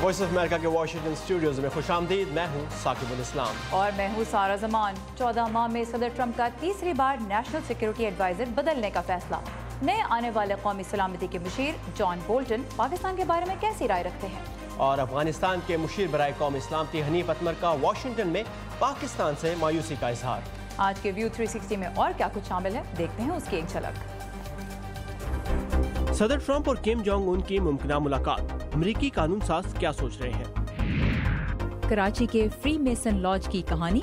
Voice of America के Washington studios में खुशामदीद। मैं हूँ साकिबुल इस्लाम और मैं हूँ सारा जमान। 14 माह में सदर ट्रंप का तीसरी बार नेशनल सिक्योरिटी एडवाइजर बदलने का फैसला। नए आने वाले कौमी सलामती के मुशीर जॉन बोल्टन पाकिस्तान के बारे में कैसी राय रखते हैं? और अफगानिस्तान के मुशीर बराए कौमी सलामती हनीफ अतमर का वाशिंगटन में पाकिस्तान से मायूसी का इजहार। आज के व्यू 360 में और क्या कुछ शामिल है, देखते हैं उसकी एक झलक। सदर ट्रंप और किम जोंग उन की मुमकिन मुलाकात, अमरीकी कानून साज क्या सोच रहे हैं? कराची के फ्री मेसन लॉज की कहानी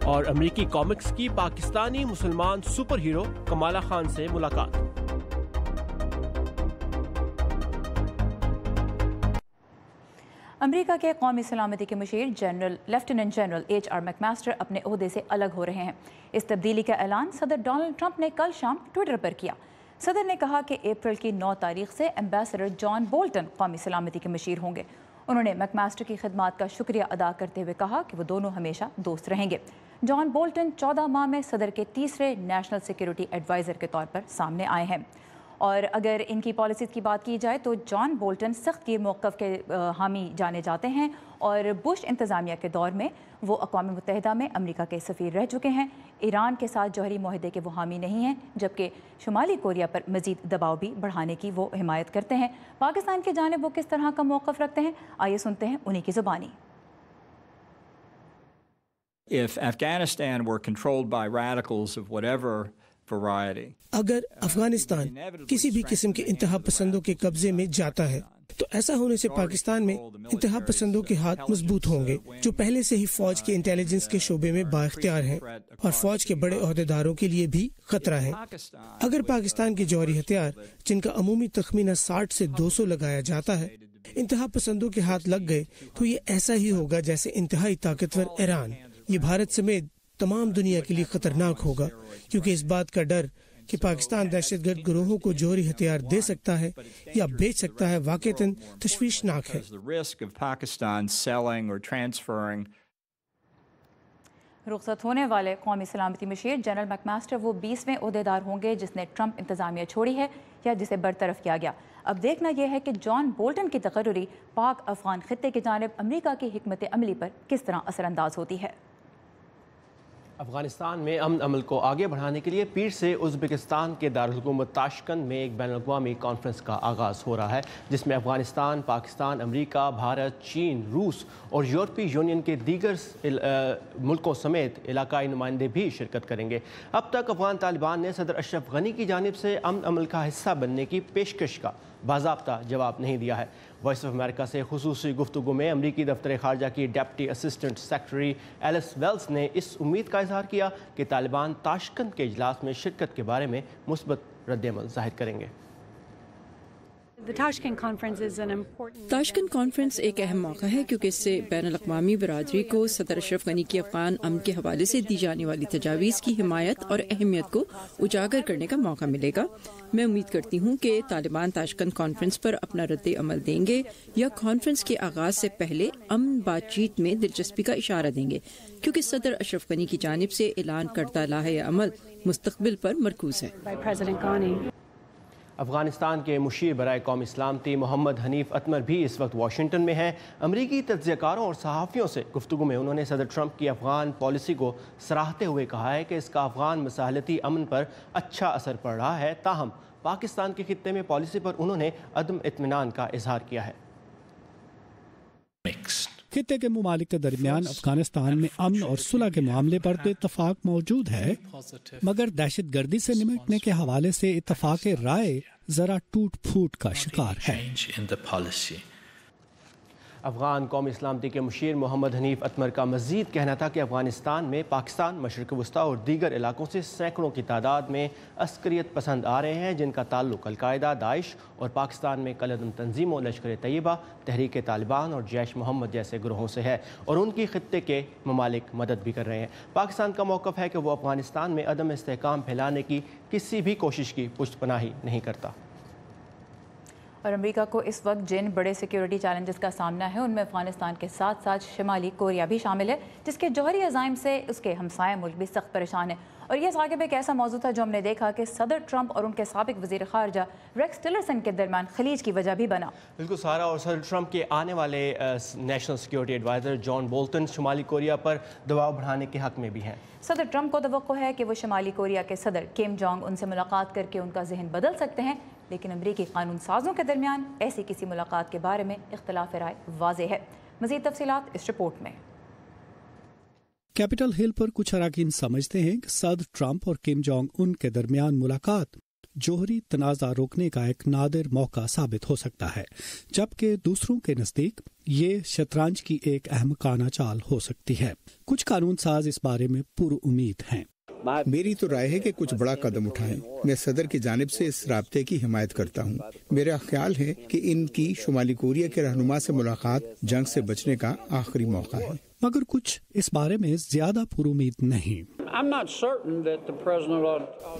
और अमरीकी कॉमिक्स की पाकिस्तानी मुसलमान सुपर हीरो कमाला खान से मुलाकात। अमेरिका के कौमी सलामती के मुशीर general lieutenant general HR McMaster अपने ओहदे से अलग हो रहे हैं। इस तब्दीली का ऐलान सदर डोनाल्ड ट्रंप ने कल शाम ट्विटर पर किया। सदर ने कहा कि अप्रैल की 9 तारीख से एम्बेसडर जॉन बोल्टन कौमी सलामती के मुशीर होंगे। उन्होंने मैकमास्टर की खिदमात का शुक्रिया अदा करते हुए कहा कि वो दोनों हमेशा दोस्त रहेंगे। जॉन बोल्टन 14 माह में सदर के तीसरे नेशनल सिक्योरिटी एडवाइज़र के तौर पर सामने आए हैं। और अगर इनकी पॉलिसीज़ की बात की जाए तो जॉन बोल्टन सख्त गिर मौक़िफ़ के हामी जाने जाते हैं और बुश इंतज़ामिया के दौर में वो अक़वाम मुत्तहिदा में अमेरिका के सफ़ीर रह चुके हैं। ईरान के साथ जौहरी मुआहदे के वो हामी नहीं हैं, जबकि शुमाली कोरिया पर मज़ीद दबाव भी बढ़ाने की वो हिमायत करते हैं। पाकिस्तान की जानिब वो किस तरह का मौक़िफ़ रखते हैं, आइए सुनते हैं उन्हीं की ज़ुबानी। If Afghanistan were controlled by radicals of whatever variety, अगर अफगानिस्तान किसी भी किस्म के इंतहा पसंदों के कब्जे में जाता है तो ऐसा होने से पाकिस्तान में इंतहा पसंदों के हाथ मजबूत होंगे, जो पहले से ही फौज के इंटेलिजेंस के शोबे में बाइख्तियार हैं और फौज के बड़े ओहदेदारों के लिए भी खतरा है। अगर पाकिस्तान के जौहरी हथियार, जिनका अमूमी तखमीना 60 से 200 लगाया जाता है, इंतहा पसंदों के हाथ लग गए तो ये ऐसा ही होगा जैसे इंतहाई ताकतवर ईरान। ये भारत समेत तमाम दुनिया के लिए खतरनाक होगा, क्योंकि इस बात का डर कि पाकिस्तान दहशतगर्द गिरोहों को जौहरी हथियार दे सकता है या बेच सकता है वाकईतन तशवीशनाक है। रुखसत होने वाले कौमी सलामती मुशीर जनरल मैकमास्टर वो 20वें ओहदेदार होंगे जिसने ट्रंप इंतजामिया छोड़ी है या जिसे बरतरफ किया गया। अब देखना यह है कि जॉन बोल्टन की तकर्रुरी पाक अफगान खित्ते की जानिब अमरीका की हिकमत अमली पर किस तरह असरअंदाज होती है। अफगानिस्तान में अमन अमल को आगे बढ़ाने के लिए पीर से उज़्बेकिस्तान के दारुल-हुकूमत ताशकंद में एक बैनुल-अक़वामी कॉन्फ्रेंस का आगाज़ हो रहा है, जिसमें अफगानिस्तान, पाकिस्तान, अमेरिका, भारत, चीन, रूस और यूरोपीय यूनियन के दीगर मुल्कों समेत इलाकाई नुमाइंदे भी शिरकत करेंगे। अब तक अफगान तालिबान ने सदर अशरफ गनी की जानिब से अमन अमल का हिस्सा बनने की पेशकश का बाज़ाब्ता जवाब नहीं दिया है। वॉइस ऑफ अमेरिका से खुसूसी गुफ्तगू में अमरीकी दफ्तर खारजा की deputy assistant secretary Alice Wells ने इस उम्मीद का इजहार किया कि तालिबान ताशकंद के इजलास में शिरकत के बारे में मुस्बत रद्द-ए-अमल ज़ाहिर करेंगे। ताशकंद कॉन्फ्रेंस एक अहम मौका है क्योंकि इससे बैनुल-अक़वामी बरादरी को सदर अशरफ गनी की अफगान अमन के हवाले से दी जाने वाली तजावीज़ की हिमायत और अहमियत को उजागर करने का मौका मिलेगा। मैं उम्मीद करती हूँ कि तालिबान ताशकंद कॉन्फ्रेंस पर अपना रद्द-ए-अमल देंगे या कॉन्फ्रेंस के आगाज़ से पहले अमन बातचीत में दिलचस्पी का इशारा देंगे, क्योंकि सदर अशरफ गनी की जानिब से ऐलान करदा लाहे-ए-अमल मुस्तक़बिल पर मरकूज़ है। अफगानिस्तान के मुशीर बराए कौमी सलामती मोहम्मद हनीफ अतमर भी इस वक्त वाशिंगटन में हैं। अमरीकी तज्ज़ियाकारों और सहाफ़ियों से गुफ्तगू में उन्होंने सदर ट्रंप की अफगान पॉलिसी को सराहते हुए कहा है कि इसका अफगान मसाहलती अमन पर अच्छा असर पड़ रहा है। ताहम पाकिस्तान के खित्ते में पॉलिसी पर उन्होंने अदम इत्मीनान का इजहार किया है। खित्ते के ममालिक के दरमियान अफगानिस्तान में अमन और सुलह के मामले पर तो इत्तफाक मौजूद है, मगर दहशत गर्दी से निपटने के हवाले से इत्तफाक राय जरा टूट फूट का शिकार है। अफगान कौमी सलामती के मुशीर मोहम्मद हनीफ अतमर का मज़ीद कहना था कि अफगानिस्तान में पाकिस्तान, मशरिक़ वस्ता और दीगर इलाकों से सैकड़ों की तादाद में अस्करियत पसंद आ रहे हैं, जिनका ताल्लुक अल-कायदा, दाइश और पाकिस्तान में कलअदम तंजीमों लश्कर तैयबा, तहरीक तालिबान और जैश मोहम्मद जैसे ग्रोहों से है और उनकी खित्ते के ममालिक मदद भी कर रहे हैं। पाकिस्तान का मौक़िफ़ है कि वो अफगानिस्तान में अदम इस्तेहकाम फैलाने की किसी भी कोशिश की पुष्टपनाही नहीं करता। और अमेरिका को इस वक्त जिन बड़े सिक्योरिटी चैलेंजेस का सामना है उनमें अफगानिस्तान के साथ साथ शुमाली कोरिया भी शामिल है, जिसके जौहरी अज़ाइम से उसके हमसाया मुल्क भी सख्त परेशान है اور یہ آگے بھی ایک ایسا موضوع تھا جو ہم نے دیکھا کہ صدر ٹرمپ اور ان کے سابق وزیر خارجہ ریکس ٹلرسن کے درمیان خلیج کی وجہ بھی بنا. بالکل سارا، اور صدر ٹرمپ کے آنے والے national security advisor John Bolton شمالی کوریا پر دباؤ بڑھانے کے حق میں بھی ہیں. صدر ٹرمپ کو توقع ہے کہ وہ شمالی کوریا کے صدر کیم جونگ ان سے ملاقات کر کے ان کا ذہن بدل سکتے ہیں، لیکن امریکی قانون سازوں کے درمیان ایسی کسی ملاقات کے بارے میں اختلاف رائے واضح ہے. مزید تفصیلات اس رپورٹ میں. کیپٹل ہل پر کچھ اراکین سمجھتے ہیں کہ صدر ٹرمپ اور کم جونگ ان کے درمیان ملاقات جوہری تنازع روکنے کا ایک نادر موقع ثابت ہو سکتا ہے، جبکہ دوسروں کے نزدیک یہ شطرنج کی ایک احمقانہ چال ہو سکتی ہے. کچھ قانون ساز اس بارے میں پر امید ہیں. میری تو رائے ہے کہ کچھ بڑا قدم اٹھائیں. میں صدر کی جانب سے اس رابطے کی حمایت کرتا ہوں. میرا خیال ہے کہ ان کی شمالی کوریا کے رہنما سے ملاقات جنگ سے بچنے کا آخری موقع ہے. مگر کچھ اس بارے میں زیادہ پر امید نہیں.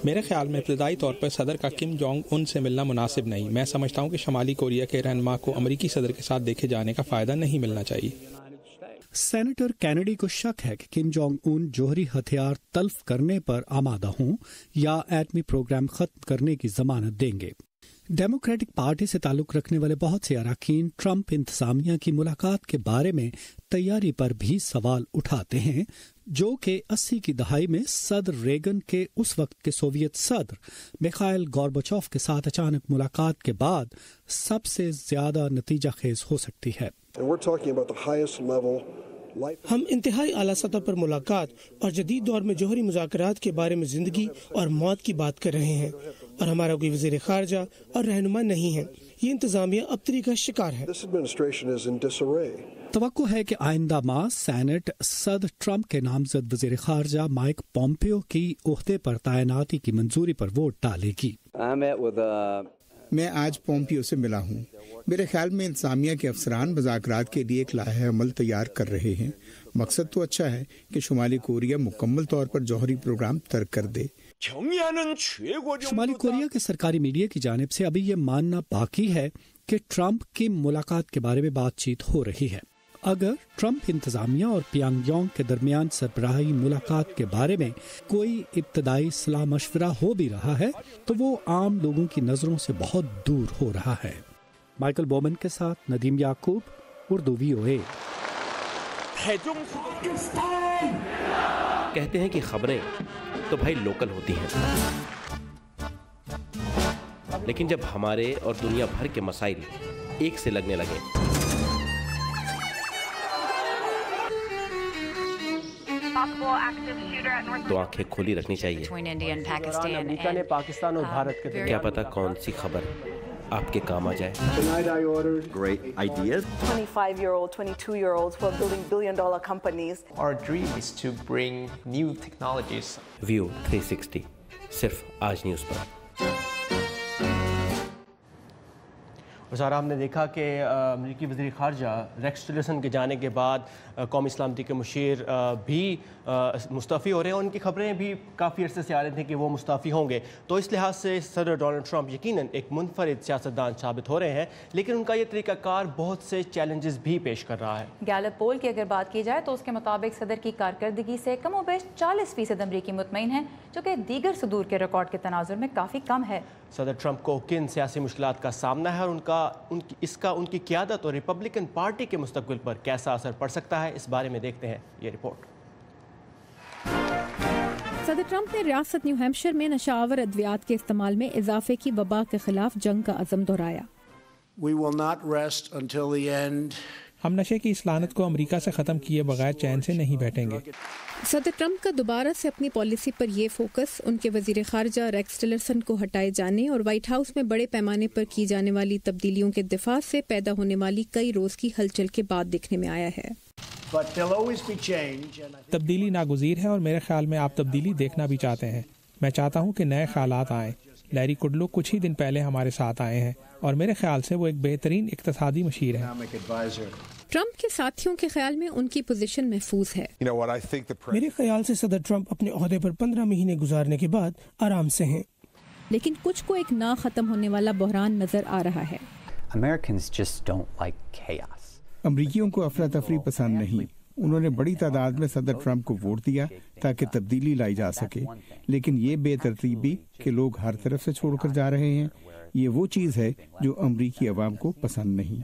میرے خیال میں ابتدائی طور پر صدر کا کم جونگ ان سے ملنا مناسب نہیں. میں سمجھتا ہوں کہ شمالی کوریا کے رہنما کو امریکی صدر کے ساتھ دیکھے جانے کا فائدہ نہیں ملنا چاہیے. سینیٹر کینیڈی کو شک ہے کہ کم جونگ ان جوہری ہتھیار تلف کرنے پر آمادہ ہوں یا ایٹمی پروگرام ختم کرنے کی ضمانت دیں گے. ڈیموکریٹک پارٹی سے تعلق رکھنے والے بہت سے اراکین ٹرمپ انتظامیہ کی ملاقات کے بارے میں تیاری پر بھی سوال اٹھاتے ہیں، جو کہ 80 کی دہائی میں صدر ریگن کے اس وقت کے سوویت صدر میخائل گورباچوف کے ساتھ اچانک ملاقات کے بعد سب سے زیادہ نتیجہ خیز ہو سکتی ہے. ہم انتہائی اعلیٰ سطح پر ملاقات اور جدید دور میں جوہری مذاکرات کے بارے میں زندگی اور موت کی بات کر رہے ہیں، اور ہمارا کوئی وزیر خارجہ اور رہنما نہیں ہے. یہ انتظامیہ ابتری کا شکار ہے. توقع ہے کہ آئندہ ماہ سینٹ صدر ٹرمپ کے نامزد وزیر خارجہ مائک پومپیو کی عہدے پر تعیناتی کی منظوری پر ووٹ ڈالے گی. میں آج پومپیو سے ملا ہوں. میرے خیال میں انتظامیہ کے افسران مذاکرات کے لیے ایک لائحہ عمل تیار کر رہے ہیں. مقصد تو اچھا ہے کہ شمالی کوریا مکمل طور پر جوہری پروگرام ترک کر دے. شمالی کوریا کے سرکاری میڈیا کی جانب سے ابھی یہ ماننا باقی ہے کہ ٹرمپ کی ملاقات کے بارے میں بات چیت ہو رہی ہے. اگر ٹرمپ انتظامیہ اور پیانگ یانگ کے درمیان سربراہی ملاقات کے بارے میں کوئی ابتدائی صلاح مشورہ ہو بھی رہا ہے تو وہ عام لوگوں کی نظروں سے بہت دور ہو رہا ہے. مائیکل بومن کے ساتھ ندیم یعقوب، اردو VOA. کہتے ہیں کہ خبریں تو بھائی لوکل ہوتی ہیں، لیکن جب ہمارے اور دنیا بھر کے مسائل ایک سے لگنے لگے تو آنکھیں کھلی رکھنی چاہیے. امریکا نے پاکستان اور بھارت کے کیا پتا کون سی خبر آپ کے کام آ جائے. Great ideas. 25-year-old, 22-year-olds who are building billion-dollar companies. Our dream is to bring new technologies. View 360 صرف آج نیوز پر. سارا، ہم نے دیکھا کہ امریکی وزیر خارجہ ریکس ٹلرسن کے جانے کے بعد قومی سلامتی کے مشیر بھی مستعفی ہو رہے ہیں. ان کی خبریں بھی کافی عرصے سے آ رہی تھیں کہ وہ مستعفی ہوں گے. تو اس لحاظ سے صدر ڈونلڈ ٹرمپ یقیناً ایک منفرد سیاستدان ثابت ہو رہے ہیں، لیکن ان کا یہ طریقہ کار بہت سے چیلنجز بھی پیش کر رہا ہے. گیلپ پول کی اگر بات کی جائے تو اس کے مطابق صدر کی کارکردگی سے کم و بیش 40% امریکی مطمئن ہیں، جو کہ دیگر صدور کے ریکارڈ کے تناظر میں کافی کم ہے. صدر ٹرمپ کو کن سیاسی مشکلات کا سامنا ہے اور ان کی قیادت اور ریپبلکن پارٹی کے مستقبل پر کیسا اثر پڑ سکتا ہے، اس بارے میں دیکھتے ہیں یہ رپورٹ. صدر ٹرمپ نے ریاست نیو ہیمپشائر میں نشہ آور ادویات کے استعمال میں اضافے کی وبا کے خلاف جنگ کا عزم دہرایا. ہم نشے کی اس لعنت کو امریکہ سے ختم کیے بغیر چین سے نہیں بیٹھیں گے. صدر ٹرمپ کا دوبارہ سے اپنی پالیسی پر یہ فوکس ان کے وزیر خارجہ ریکس ٹلرسن کو ہٹائے جانے اور وائٹ ہاؤس میں بڑے پیمانے پر کی جانے والی تبدیلیوں کے دفاع سے پیدا ہونے والی کئی روز کی ہلچل کے بعد دیکھنے میں آیا ہے. تبدیلی ناگزیر ہے اور میرے خیال میں آپ تبدیلی دیکھنا بھی چاہتے ہیں. میں چاہتا ہوں کہ نئے خیالات آئیں. لیری کڈلو کچھ ہی دن پہلے ہمارے ساتھ آئے ہیں اور میرے خیال سے وہ ایک بہترین اقتصادی مشیر ہیں. ٹرمپ کے ساتھیوں کے خیال میں ان کی پوزیشن محفوظ ہے. میرے خیال سے صدر ٹرمپ اپنے عہدے پر 15 مہینے گزارنے کے بعد آرام سے ہیں. لیکن کچھ کو ایک نہ ختم ہونے والا بحران نظر آ رہا ہے. امریکیوں کو افراتفری پسند نہیں. انہوں نے بڑی تعداد میں صدر ٹرمپ کو ووٹ دیا تاکہ تبدیلی لائی جا سکے، لیکن یہ بے ترتیبی کہ لوگ ہر طرف سے چھوڑ کر جا رہے ہیں، یہ وہ چیز ہے جو امریکی عوام کو پسند نہیں۔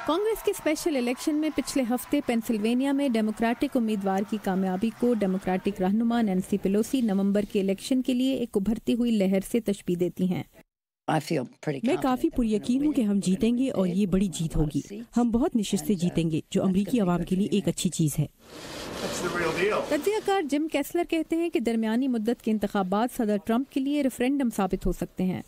کانگریس کے اسپیشل الیکشن میں پچھلے ہفتے پینسلوینیا میں ڈیموکریٹک امیدوار کی کامیابی کو ڈیموکریٹک رہنما نینسی پیلوسی نومبر کے الیکشن کے لیے ایک ابھرتی ہوئی لہر سے تشبیہ دیتی ہیں۔ میں کافی پر یقین ہوں کہ ہم جیتیں گے اور یہ بڑی جیت ہوگی۔ ہم بہت نشستیں جیتیں گے جو امریکی عوام کے لیے ایک اچھی چیز ہے۔ تجزیہ کار جم کیسلر کہتے ہیں کہ درمیانی مدت کے انتخابات صدر ٹرمپ کے لیے ریفرینڈم ثابت ہو سکتے ہیں۔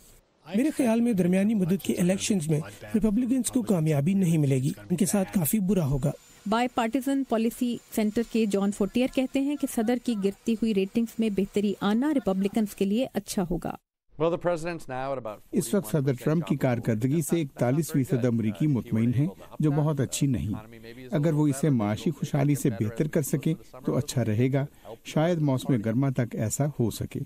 میرے خیال میں درمیانی مدت کے الیکشنز میں ریپبلکنز کو کامیابی نہیں ملے گی، ان کے ساتھ کافی برا ہوگا۔ بائی پارٹیزن پالیسی سینٹر کے جان فورٹیئر کہتے ہیں کہ صدر کی گرتی ہوئی ریٹنگز میں بہتری آنا ریپبلکنز کے لیے اچھا ہوگا۔ اس وقت صدر ٹرمپ کی کارکردگی سے 41% امریکی مطمئن ہیں، جو بہت اچھی نہیں۔ اگر وہ اسے معاشی خوشحالی سے بہتر کر سکے تو اچھا رہے گا، شاید موسم گرما تک ایسا ہو سکے۔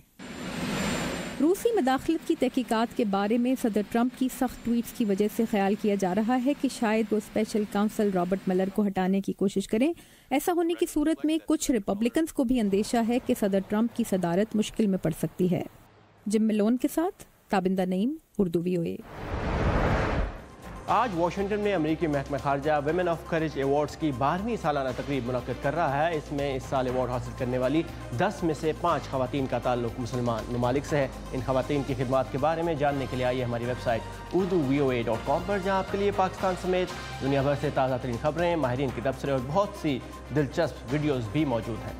روسی مداخلت کی تحقیقات کے بارے میں صدر ٹرمپ کی سخت ٹویٹس کی وجہ سے خیال کیا جا رہا ہے کہ شاید وہ اسپیشل کاؤنسل رابرٹ ملر کو ہٹانے کی کوشش کریں۔ ایسا ہونے کی صورت میں کچھ ریپبلکنز کو بھی اندیشہ ہے کہ صدر ٹرمپ کی صدارت مشکل میں پڑ سکتی ہے۔ جم ملون کے ساتھ تابندہ نعیم، اردو VOA۔ آج واشنگٹن میں امریکی محکمہ خارجہ ویمن آف کریج ایوارڈز کی 12ویں سالانہ تقریب منعقد کر رہا ہے۔ اس میں اس سال ایوارڈ حاصل کرنے والی 10 میں سے 5 خواتین کا تعلق مسلمان ممالک سے ہے۔ ان خواتین کی خدمات کے بارے میں جاننے کے لیے آئیے ہماری ویب سائٹ urduvoa.com پر، جہاں آپ کے لیے پاکستان سمیت دنیا بھر سے تازہ ترین خبریں، ماہرین کے تبصرے اور بہت سی دلچسپ ویڈیوز بھی موجود ہیں۔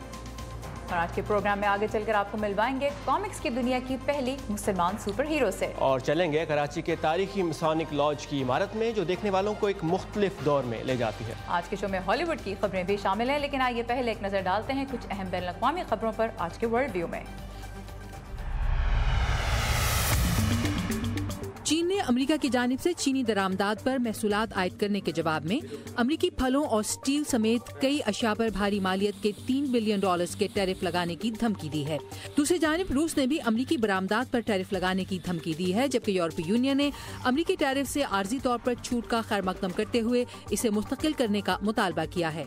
اور آج کے پروگرام میں آگے چل کر آپ کو ملوائیں گے کامکس کی دنیا کی پہلی مسلمان سپر ہیرو سے، اور چلیں گے کراچی کے تاریخی مسونک لاج کی عمارت میں جو دیکھنے والوں کو ایک مختلف دور میں لے جاتی ہے۔ آج کے شو میں ہالی ووڈ کی خبریں بھی شامل ہیں، لیکن آئیے پہلے ایک نظر ڈالتے ہیں کچھ اہم بین الاقوامی خبروں پر آج کے ورلڈ ویو میں۔ چین نے امریکہ کی جانب سے چینی درآمدات پر محصولات عائد کرنے کے جواب میں امریکی پھلوں اور سٹیل سمیت کئی اشیاء پر بھاری مالیت کے $3 بلین کے ٹیرف لگانے کی دھمکی دی ہے۔ دوسری جانب روس نے بھی امریکی برآمدات پر ٹیرف لگانے کی دھمکی دی ہے، جبکہ یورپی یونین نے امریکی ٹیرف سے عارضی طور پر چھوٹ کا خیر مقدم کرتے ہوئے اسے مستقل کرنے کا مطالبہ کیا ہے۔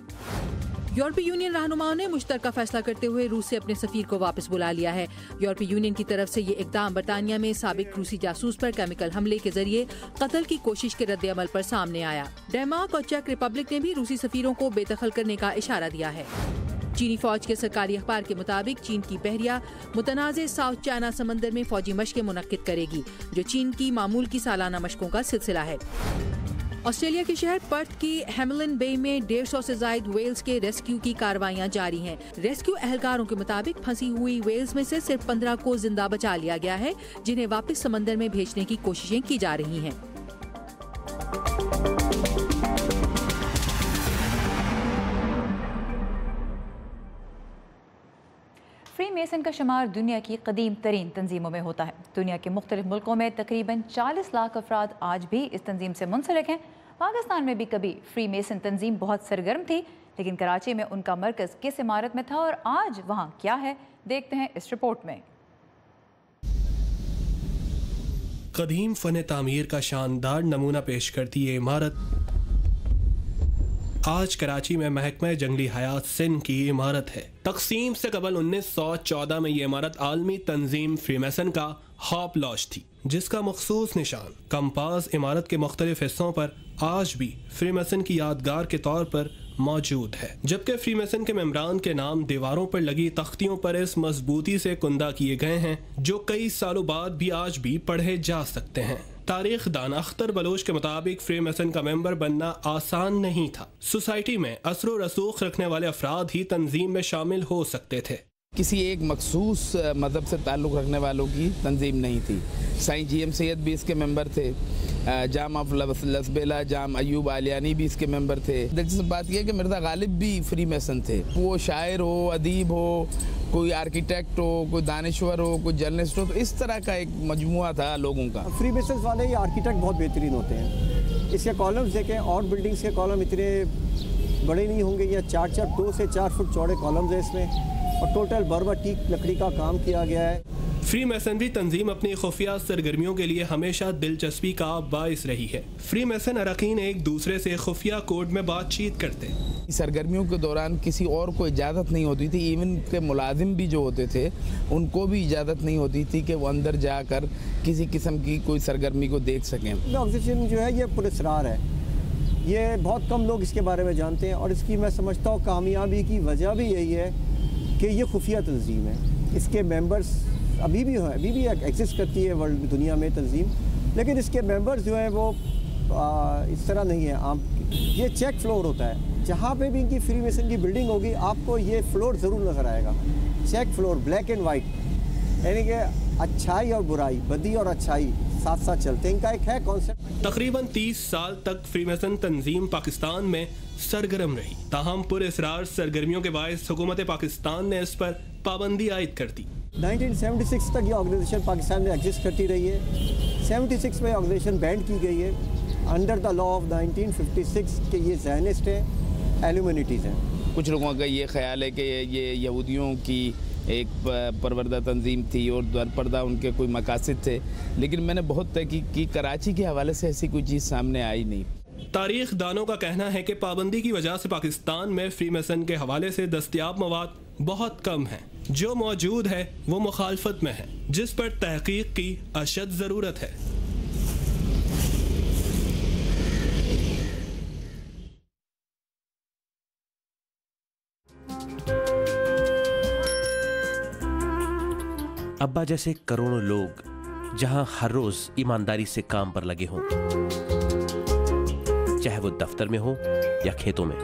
یورپی یونین رہنماؤں نے مشترکہ فیصلہ کرتے ہوئے روس سے اپنے سفیر کو واپس بلا لیا ہے۔ یورپی یونین کی طرف سے یہ اقدام برطانیہ میں سابق روسی جاسوس پر کیمیکل حملے کے ذریعے قتل کی کوشش کے رد عمل پر سامنے آیا۔ ڈینمارک اور چیک ریپبلک نے بھی روسی سفیروں کو بے دخل کرنے کا اشارہ دیا ہے۔ چینی فوج کے سرکاری اخبار کے مطابق چین کی بحریہ متنازع ساؤتھ چائنا سمندر میں فوجی مشقیں منعقد کرے گی، جو چین کی معمول کی سالانہ مشقوں کا سلسلہ ہے۔ آسٹریلیا کے شہر پرتھ کی ہیملن بے میں 150 سے زائد ویلز کے ریسکیو کی کاروائیاں جاری ہیں۔ ریسکیو اہلکاروں کے مطابق پھنسی ہوئی ویلز میں سے صرف 15 کو زندہ بچا لیا گیا ہے، جنہیں واپس سمندر میں بھیجنے کی کوششیں کی جا رہی ہیں۔ فری میسن کا شمار دنیا کی قدیم ترین تنظیموں میں ہوتا ہے۔ دنیا کے مختلف ملکوں میں تقریباً 40 لاکھ افراد آج بھی اس تنظیم سے منسلک ہیں۔ پاکستان میں بھی کبھی فری میسن تنظیم بہت سرگرم تھی، لیکن کراچی میں ان کا مرکز کس عمارت میں تھا اور آج وہاں کیا ہے، دیکھتے ہیں اس رپورٹ میں۔ قدیم فن تعمیر کا شاندار نمونہ پیش کرتی یہ عمارت آج کراچی میں محکمہ جنگلی حیات سندھ کی عمارت ہے۔ تقسیم سے قبل 1914 میں یہ عمارت عالمی تنظیم فری میسن کا ہاپ لاج تھی، جس کا مخصوص نشان کمپاس عمارت کے مختلف حصوں پر آج بھی فری میسن کی یادگار کے طور پر موجود ہے، جبکہ فری میسن کے ممبران کے نام دیواروں پر لگی تختیوں پر اس مضبوطی سے کندہ کیے گئے ہیں جو کئی سالوں بعد بھی آج بھی پڑھے جا سکتے ہیں۔ تاریخ دان اختر بلوچ کے مطابق فری میسن کا ممبر بننا آسان نہیں تھا۔ سوسائٹی میں اثر و رسوخ رکھنے والے افراد ہی تنظیم میں شامل ہو سکتے تھے۔ کسی ایک مخصوص مذہب سے تعلق رکھنے والوں کی تنظیم نہیں تھی۔ سائیں جی ایم سید بھی اس کے ممبر تھے، جام آف لسبیلا جام ایوب آلیانی بھی اس کے ممبر تھے۔ دلچسپ بات یہ ہے کہ مرزا غالب بھی فری میسن تھے۔ وہ شاعر ہو، ادیب ہو، کوئی آرکیٹیکٹ ہو، کوئی دانشور ہو، کوئی جرنلسٹ ہو، تو اس طرح کا ایک مجموعہ تھا لوگوں کا۔ فری میسنز والے یہ آرکیٹیکٹ بہت بہترین ہوتے ہیں۔ اس کے کالمز دیکھیں، اور بلڈنگز کے کالم اتنے بڑے نہیں ہوں گے، یہ 2 سے 4 فٹ چوڑے کالمز ہیں اس میں، اور ٹوٹل برما ٹیک لکڑی کا کام کیا گیا ہے۔ फ्री मैसनरी तंजीम अपनी खुफिया सरगर्मियों के लिए हमेशा दिलचस्पी का बाइस रही है। फ्री मैसन अरकान एक दूसरे से खुफिया कोड में बातचीत करते। सरगर्मियों के दौरान किसी और को इजाज़त नहीं होती थी, इवन के मुलाजिम भी जो होते थे उनको भी इजाज़त नहीं होती थी कि वो अंदर जाकर किसी किस्म की कोई सरगर्मी को देख सकें। ऑर्गेनाइजेशन जो है ये पुरस्कार है, ये बहुत कम लोग इसके बारे में जानते हैं और इसकी मैं समझता हूँ कामयाबी की वजह भी यही है कि ये खुफिया तंजीम है। इसके मेंबर्स अभी भी एग्जिस्ट करती है वर्ल्ड दुनिया में तंजीम, लेकिन इसके मेंबर्स जो हैं वो इस तरह नहीं है आम। ये चेक फ्लोर होता है, जहाँ पे भी इनकी फ्री मेसन की बिल्डिंग होगी आपको ये फ्लोर ज़रूर नज़र आएगा, check floor, black and white, यानी कि अच्छाई और बुराई, बदी और अच्छाई साथ साथ चलते हैं। इनका एक है कॉन्सेप्ट। तकरीबन 30 साल तक फ्री मैसन तंजीम पाकिस्तान में सरगर्म रही, ताहम पुरअसरार सरगर्मियों के बायस हुकूमत पाकिस्तान ने इस पर पाबंदी आयद कर दी। 1976 तक ये ऑर्गेनाइजेशन पाकिस्तान में एग्जिस्ट करती रही है। 76 में ऑर्गेनाइजेशन बैंड की गई है अंडर द लॉ ऑफ 1956 के ये ज़ायनिस्ट हैं, एल्यूमिनिटीज़ हैं। कुछ लोगों का ये ख्याल है कि ये यहूदियों की एक परवरदा तंजीम थी और दरपर्दा उनके कोई मकासद थे, लेकिन मैंने बहुत तहकीक की, कराची के हवाले से ऐसी कोई चीज़ सामने आई नहीं। तारीख दानों का कहना है कि पाबंदी की वजह से पाकिस्तान में फ्री मैसन के हवाले से दस्तयाब मवाद बहुत कम है। जो मौजूद है वो मुखालफत में है, जिस पर तहकीक की अशद ज़रूरत है। अब्बा जैसे करोड़ों लोग जहां हर रोज ईमानदारी से काम पर लगे हों, चाहे वो दफ्तर में हो या खेतों में,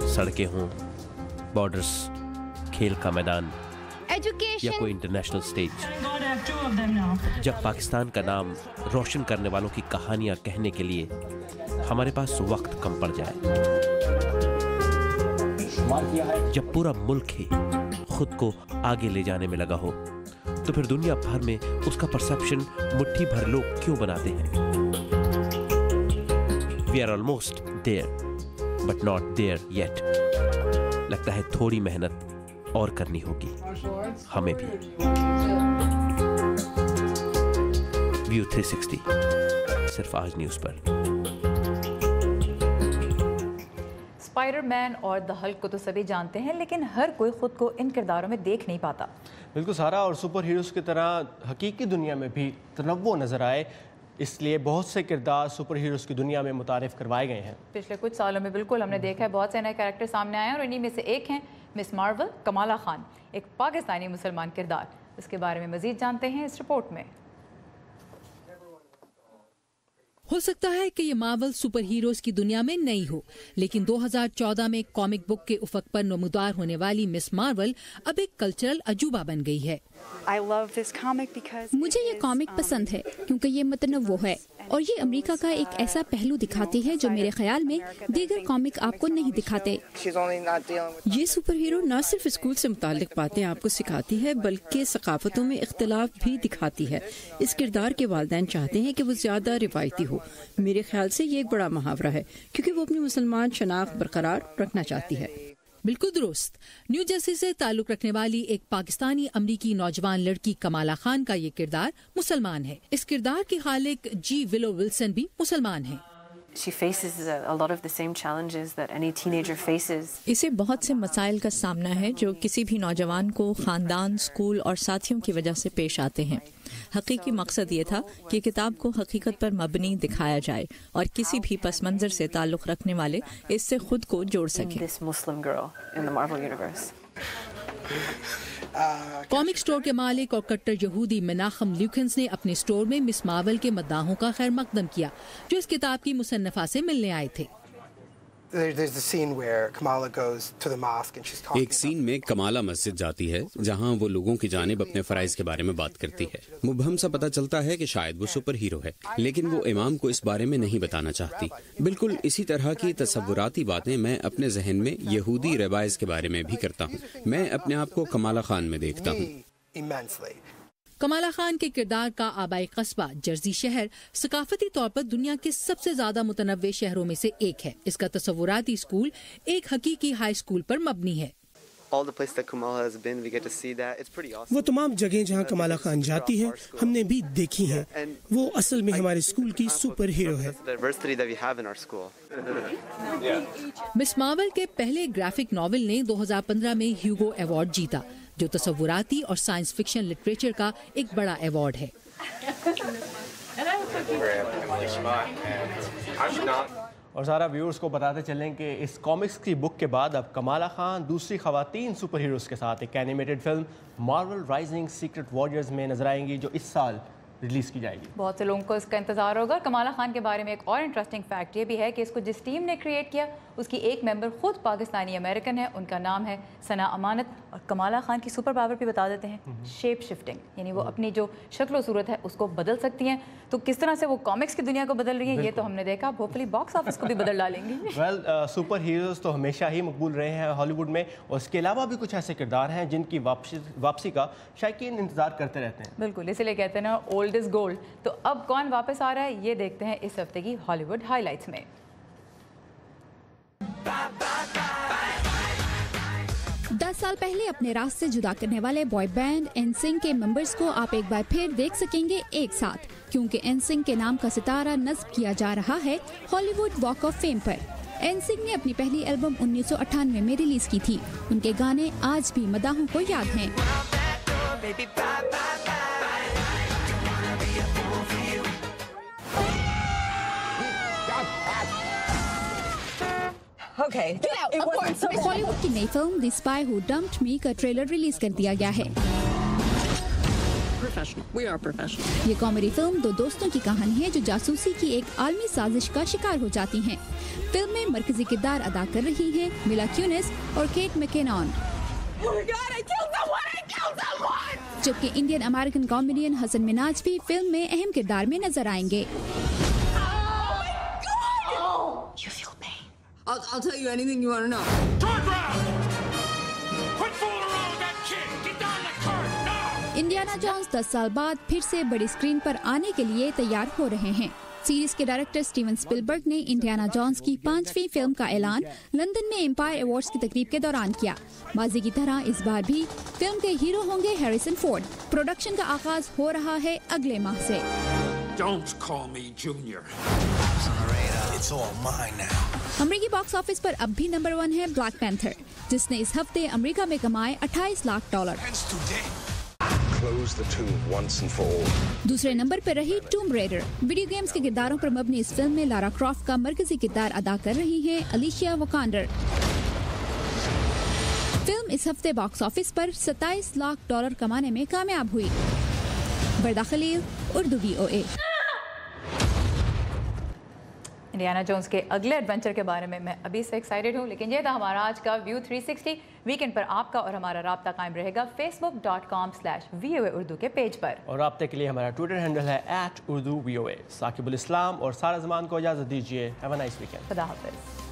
सड़कें हों, बॉर्डर्स, खेल का मैदान या कोई इंटरनेशनल स्टेज। जब पाकिस्तान का नाम रोशन करने वालों की कहानियां कहने के लिए हमारे पास वक्त कम पड़ जाए, जब पूरा मुल्क ही खुद को आगे ले जाने में लगा हो, तो फिर दुनिया भर में उसका परसेप्शन मुट्ठी भर लोग क्यों बनाते हैं? We are almost there, but not there yet. लगता है थोड़ी मेहनत और करनी होगी हमें भी। व्यू 360 सिर्फ आज न्यूज़ पर। स्पाइडरमैन और द हल्क को तो सभी जानते हैं, लेकिन हर कोई खुद को इन किरदारों में देख नहीं पाता। बिल्कुल सारा, और सुपर हीरोज़ की तरह हकीकी दुनिया में भी तनव्वुर नज़र आए, इसलिए बहुत से किरदार सुपर हीरोज़ की दुनिया में मुतारिफ करवाए गए हैं। पिछले कुछ सालों में बिल्कुल हमने देखा है बहुत से नए कैरेक्टर सामने आए हैं, और इन्हीं में से एक हैं मिस मार्वल कमाला खान, एक पाकिस्तानी मुसलमान किरदार। इसके बारे में मज़ीद जानते हैं इस रिपोर्ट में। हो सकता है कि ये मार्वल सुपर हीरोज की दुनिया में नई हो, लेकिन 2014 में कॉमिक बुक के उफक पर नमूदार होने वाली मिस मार्वल अब एक कल्चरल अजूबा बन गई है। मुझे ये कॉमिक पसंद है क्योंकि ये मतनव्वो है और ये अमेरिका का एक ऐसा पहलू दिखाती है जो मेरे ख्याल में दीगर कॉमिक आपको नहीं दिखाते। ये सुपर हीरो न सिर्फ स्कूल से मुताल्लिक बातें आपको सिखाती है, बल्कि सकाफतों में इख्तिलाफ भी दिखाती है। इस किरदार के वालिदैन चाहते हैं कि वो ज्यादा रिवायती हो। मेरे ख्याल से ये एक बड़ा मुहावरा है, क्योंकि वो अपनी मुसलमान शनाख्त बरकरार रखना चाहती है। बिल्कुल दुरुस्त। न्यू जर्सी से ताल्लुक रखने वाली एक पाकिस्तानी अमरीकी नौजवान लड़की कमाला खान का ये किरदार मुसलमान है। इस किरदार के खालिक जी विलो विल्सन भी मुसलमान है। इसे बहुत से मसाइल का सामना है जो किसी भी नौजवान को खानदान, स्कूल और साथियों की वजह से पेश आते हैं। हकीकी मकसद ये था कि किताब को हकीकत पर मबनी दिखाया जाए और किसी भी पस मंजर से ताल्लुक रखने वाले इससे खुद को जोड़ सकें। कॉमिक स्टोर के मालिक और कट्टर यहूदी मेनाखम ल्यूकेंस ने अपने स्टोर में मिस मार्वल के मद्दाहों का खैर मकदम किया, जो इस किताब की मुसन्नफा से मिलने आए थे। एक सीन में कमाला मस्जिद जाती है जहां वो लोगों की जानिब अपने फराइज के बारे में बात करती है। मुबहम सा पता चलता है कि शायद वो सुपर हीरो है, लेकिन वो इमाम को इस बारे में नहीं बताना चाहती। बिल्कुल इसी तरह की तसव्वुराती बातें मैं अपने जहन में यहूदी रवायज के बारे में भी करता हूँ। मैं अपने आप को कमाला खान में देखता हूँ। कमाला खान के किरदार का आबाई कस्बा जर्सी शहर सकाफती तौर पर दुनिया के सबसे ज्यादा मुतनव्वे शहरों में से एक है। इसका तसव्वुराती स्कूल एक हकीकी हाई स्कूल पर मबनी है। वो तमाम जगह जहाँ कमाला खान जाती है हमने भी देखी हैं। वो असल में हमारे स्कूल की सुपर हीरो है। मिस मार्वल के पहले ग्राफिक नॉवेल ने 2015 में ह्यूगो अवार्ड जीता, जो तस्वुराती और साइंस फिक्शन लिटरेचर का एक बड़ा अवार्ड है। और सारा व्यूअर्स को बताते चलें कि इस कॉमिक्स की बुक के बाद अब कमाला खान दूसरी खवातीन सुपर हीरोज़ के साथ एक animated film Marvel rising secret warriors में नजर आएंगी, जो इस साल रिलीज़ की जाएगी। बहुत से लोगों को इसका इंतजार होगा। कमाला खान के बारे में एक और इंटरेस्टिंग फैक्ट ये भी है कि इसको जिस टीम ने क्रिएट किया उसकी एक मेंबर खुद पाकिस्तानी अमेरिकन है। उनका नाम है सना अमानत। और कमाला खान की सुपर पावर भी बता देते हैं, शेप शिफ्टिंग, यानी वो अपनी जो शक्ल सूरत है उसको बदल सकती हैं। तो किस तरह से वो कॉमिक्स की दुनिया को बदल रही है ये तो हमने देखा। होपफुली बॉक्स ऑफिस को भी बदल डालेंगी। वेल सुपर हीरोज़ तो हमेशा ही मकबूल रहे हैं हॉलीवुड में, और इसके अलावा भी कुछ ऐसे किरदार हैं जिनकी वापसी का शायकीन इंतजार करते रहते हैं। बिल्कुल, इसीलिए कहते हैं ना ओल्ड इज गोल्ड। तो अब कौन वापस आ रहा है ये देखते हैं इस हफ्ते की हॉलीवुड हाइलाइट्स में। 10 साल पहले अपने रास्ते से जुदा करने वाले बॉय बैंड NSYNC के मेंबर्स को आप एक बार फिर देख सकेंगे एक साथ, क्योंकि NSYNC के नाम का सितारा नस्ब किया जा रहा है हॉलीवुड वॉक ऑफ फेम पर। NSYNC ने अपनी पहली एल्बम 1998 में रिलीज की थी। उनके गाने आज भी मदाहों को याद हैं। बॉलीवुड की नई film the spy who dumped me का ट्रेलर रिलीज कर दिया गया है। ये कॉमेडी फिल्म दो दोस्तों की कहानी है जो जासूसी की एक आलमी साजिश का शिकार हो जाती हैं। फिल्म में मरकजी किरदार अदा कर रही हैं मिला क्यूनिस और केट मैकिनन, जबकि Indian American comedian Hasan Minhaj भी फिल्म में अहम किरदार में नजर आएंगे। I'll tell you anything you want to know. Turn around! Quit fooling around with that kid! Get down the cart now! Indiana Jones 10 साल बाद फिर से बड़ी स्क्रीन पर आने के लिए तैयार हो रहे हैं। सीरीज के डायरेक्टर स्टीवन स्पिलबर्ग ने इंडियाना जोन्स की 5वीं फिल्म का ऐलान लंदन में एम्पायर अवार्ड्स की तकरीब के दौरान किया। माजी की तरह इस बार भी फिल्म के हीरो होंगे हैरिसन फोर्ड। प्रोडक्शन का आगाज हो रहा है अगले माह से। Don't call me Junior. It's all mine now. अमेरिकी बॉक्स ऑफिस पर अब भी नंबर 1 है ब्लैक पैंथर, जिसने इस हफ्ते अमेरिका में कमाए $28 लाख। दूसरे नंबर पर रही टूम रेडर। वीडियो गेम्स के किरदारों पर मबनी इस फिल्म में लारा क्रॉफ्ट का मरकजी किरदार अदा कर रही हैं अलिशिया वकांडर। फिल्म इस हफ्ते बॉक्स ऑफिस पर $27 लाख कमाने में कामयाब हुई। Barda Khalil, Urdu VOA। Indiana Jones के अगले एडवेंचर के बारे में मैं अभी से एक्साइटेड हूँ, लेकिन ये था हमारा आज का व्यू 360। वीकेंड पर आपका और हमारा राब्ता कायम रहेगा facebook.com/VOA उर्दू के पेज पर, और राब्ते के लिए हमारा ट्विटर हैंडल है @UrduVOA। साकिबुल इस्लाम और सारा ज़मान को इजाज़त दीजिए। Have a nice weekend. खुदा हाफ़िज़।